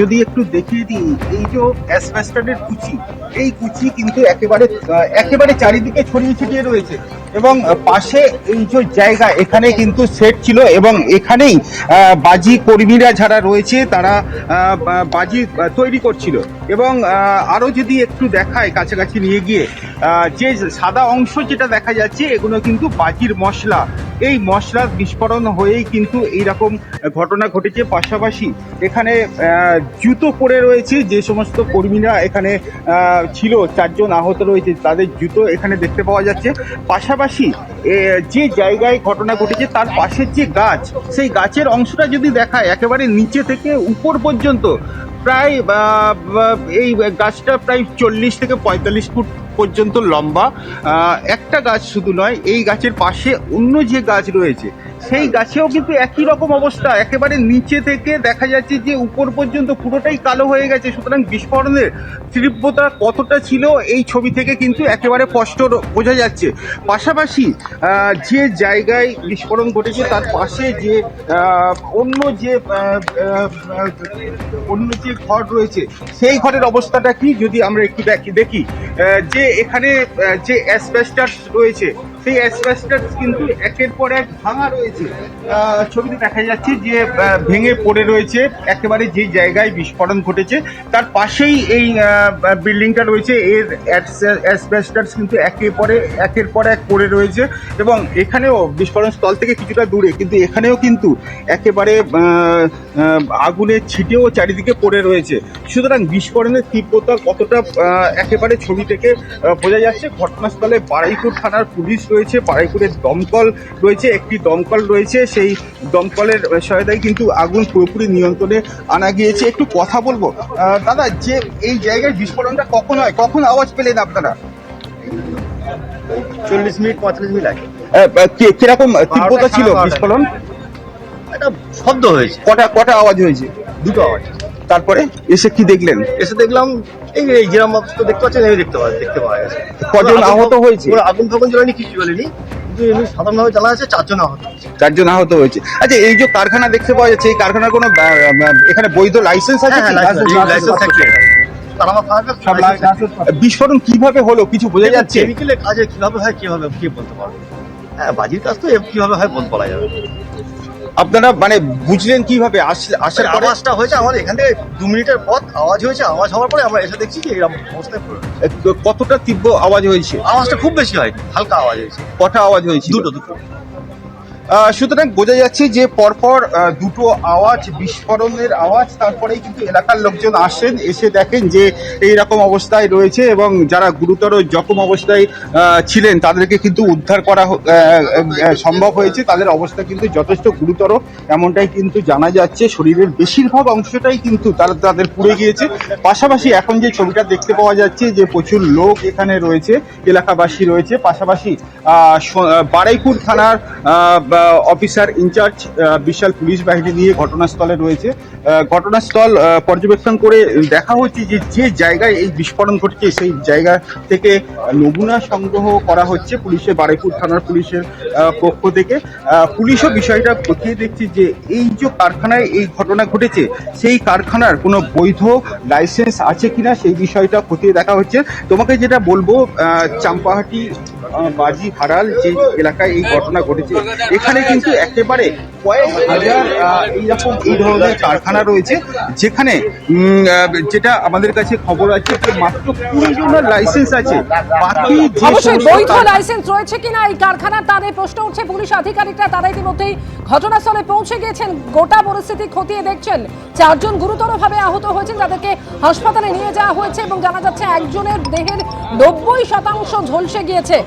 যদি একটু দেখিয়ে দিই, এই যে অ্যাসবেস্টসের কুচি, এই কুচি কিন্তু একেবারে চারিদিকে ছড়িয়ে ছিটিয়ে রয়েছে এবং পাশে এই যে জায়গা, এখানে কিন্তু সেট ছিল এবং এখানেই বাজি কর্মীরা যারা রয়েছে তারা বাজি তৈরি করছিল। এবং আরো যদি একটু দেখায় কাছাকাছি নিয়ে গিয়ে, যে সাদা অংশ যেটা দেখা যাচ্ছে এগুলো কিন্তু বাজির মশলা। এই মশলার বিস্ফোরণ হয়েই কিন্তু এইরকম ঘটনা ঘটেছে। পাশাপাশি এখানে জুতো পড়ে রয়েছে, যে সমস্ত কর্মীরা এখানে ছিল, 4 জন আহত রয়েছে, তাদের জুতো এখানে দেখতে পাওয়া যাচ্ছে। পাশাপাশি যে জায়গায় ঘটনা ঘটেছে তার পাশের যে গাছ, সেই গাছের অংশটা যদি দেখায় একেবারে নিচে থেকে উপর পর্যন্ত, প্রায় এই গাছটা প্রায় 40 থেকে 45 ফুট পর্যন্ত লম্বা। একটা গাছ শুধু নয়, এই গাছের পাশে অন্য যে গাছ রয়েছে সেই গাছেও কিন্তু একই রকম অবস্থা, একেবারে নিচে থেকে দেখা যাচ্ছে যে উপর পর্যন্ত পুরোটাই কালো হয়ে গেছে। সুতরাং বিস্ফোরণের তীব্রতা কতটা ছিল এই ছবি থেকে কিন্তু একেবারে স্পষ্ট বোঝা যাচ্ছে। পাশাপাশি যে জায়গায় বিস্ফোরণ ঘটেছে তার পাশে যে অন্য যে ঘর রয়েছে, সেই ঘরের অবস্থাটা কি যদি আমরা একটু দেখি, যে এখানে যে অ্যাসবেস্টস রয়েছে সেই অ্যাসবেস্টস কিন্তু একের পর এক ভাঙা রয়েছে। ছবিতে দেখা যাচ্ছে যে ভেঙে পড়ে রয়েছে একেবারে যে জায়গায় বিস্ফোরণ ঘটেছে তার পাশেই এই বিল্ডিংটা রয়েছে। এর অ্যাসবেস্টস কিন্তু একের পর এক পড়ে রয়েছে এবং এখানেও বিস্ফোরণ স্থল থেকে কিছুটা দূরে, কিন্তু এখানেও কিন্তু একেবারে আগুনের ছিটেও চারিদিকে পড়ে রয়েছে। সুতরাং বিস্ফোরণের তীব্রতা কতটা একেবারে ছবি থেকে বোঝা যাচ্ছে। ঘটনাস্থলে বারুইপুর থানার পুলিশ রয়েছে, বারুইপুরের দমকল রয়েছে, একটি দমকল রয়েছে, সেই দমকলের সহায়তায় কিন্তু আগুন পুরোপুরি নিয়ন্ত্রণে আনা গিয়েছে। একটু কথা বলবো দাদা, যে এই জায়গায় বিস্ফোরণটা কখন হয়, কখন আওয়াজ পেলেন আপনারা? 40 মিনিট 45 মিনিট আগে। কিরকম তীব্রতা ছিল বিস্ফোরণ? একটা শব্দ হয়েছে। কটা আওয়াজ হয়েছে? দুটো আওয়াজ। তারপরে এসে কি দেখলেন? এসে দেখলাম এই যেরকম অবস্থা দেখতে পাচ্ছেন, এই দেখতে পাওয়া গেছে। কজন আহত হয়েছে? আগুন ফাগুন জ্বলেনি, কিছু জ্বলেনি, কিন্তু এমনি সাধারণভাবে জানা যাচ্ছে 4 জন আহত হয়েছে। 4 জন আহত হয়েছে। আচ্ছা, এই যে কারখানা দেখতে পাওয়া যাচ্ছে, এই কারখানার কোনো এখানে বৈধ লাইসেন্স আছে? বিস্ফোরণ কিভাবে হলো কিছু বোঝা যাচ্ছে? কেমিক্যালের কাজে কিভাবে হয় কে বলতে পারবে? হ্যাঁ, বাজির কাজ তো কিভাবে হয় বলা যাবে। আপনারা মানে বুঝলেন কিভাবে? আসার আওয়াজটা হয়েছে আমাদের এখান থেকে 2 মিনিটের পথ আওয়াজ হয়েছে। আওয়াজ হওয়ার পরে আমরা এসে দেখছি যে এরকম অবস্থায় কতটা তীব্র আওয়াজ হয়েছে? আওয়াজটা খুব বেশি হয়নি, হালকা আওয়াজ হয়েছে। কটা আওয়াজ হয়েছে? দুটো। সুতরাং বোঝা যাচ্ছে যে পরপর দুটো আওয়াজ, বিস্ফোরণের আওয়াজ। তারপরেই কিন্তু এলাকার লোকজন আসেন, এসে দেখেন যে এইরকম অবস্থায় রয়েছে এবং যারা গুরুতর জখম অবস্থায় ছিলেন তাদেরকে কিন্তু উদ্ধার করা সম্ভব হয়েছে। তাদের অবস্থা কিন্তু যথেষ্ট গুরুতর এমনটাই কিন্তু জানা যাচ্ছে। শরীরের বেশিরভাগ অংশটাই কিন্তু তাদের পুড়ে গিয়েছে। পাশাপাশি এখন যে ছবিটা দেখতে পাওয়া যাচ্ছে যে প্রচুর লোক এখানে রয়েছে, এলাকাবাসী রয়েছে। পাশাপাশি বারুইপুর থানার অফিসার ইনচার্জ বিশাল পুলিশ বাহিনী নিয়ে ঘটনাস্থলে রয়েছে। ঘটনাস্থল পর্যবেক্ষণ করে দেখা হচ্ছে যে জায়গায় এই বিস্ফোরণ ঘটেছে সেই জায়গা থেকে নমুনা সংগ্রহ করা হচ্ছে পুলিশের, বারুইপুর থানার পুলিশের পক্ষ থেকে। পুলিশও বিষয়টা খতিয়ে দেখছে যে এই যে কারখানায় এই ঘটনা ঘটেছে সেই কারখানার কোনো বৈধ লাইসেন্স আছে কিনা সেই বিষয়টা খতিয়ে দেখা হচ্ছে। তোমাকে যেটা বলবো, চাম্পাহাটি বাজি হারাল যে এলাকায় এই ঘটনা ঘটেছে, এখানে কিন্তু একেবারে কয়েক হাজার এই ধরনের কারখানা রয়েছে, যেখানে যেটা আমাদের কাছে খবর আছে যে মাত্র 20 জনের লাইসেন্স আছে। বাকি অবশ্যই বৈধ লাইসেন্স রয়েছে কিনা এই কারখানার তা নিয়ে প্রশ্ন উঠছে। পুলিশ আধিকারিকরা তারা ইতিমধ্যেই ঘটনাস্থলে পৌঁছে গিয়েছেন, গোটা পরিস্থিতি খতিয়ে দেখছেন। 4 জন গুরুতরভাবে আহত হয়েছেন, তাদেরকে হাসপাতালে নিয়ে যাওয়া হয়েছে এবং জানা যাচ্ছে একজনের দেহের 90% ঝলসে গিয়েছে।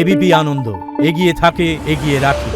এবিপি আনন্দ, এগিয়ে থাকে, এগিয়ে রাখে।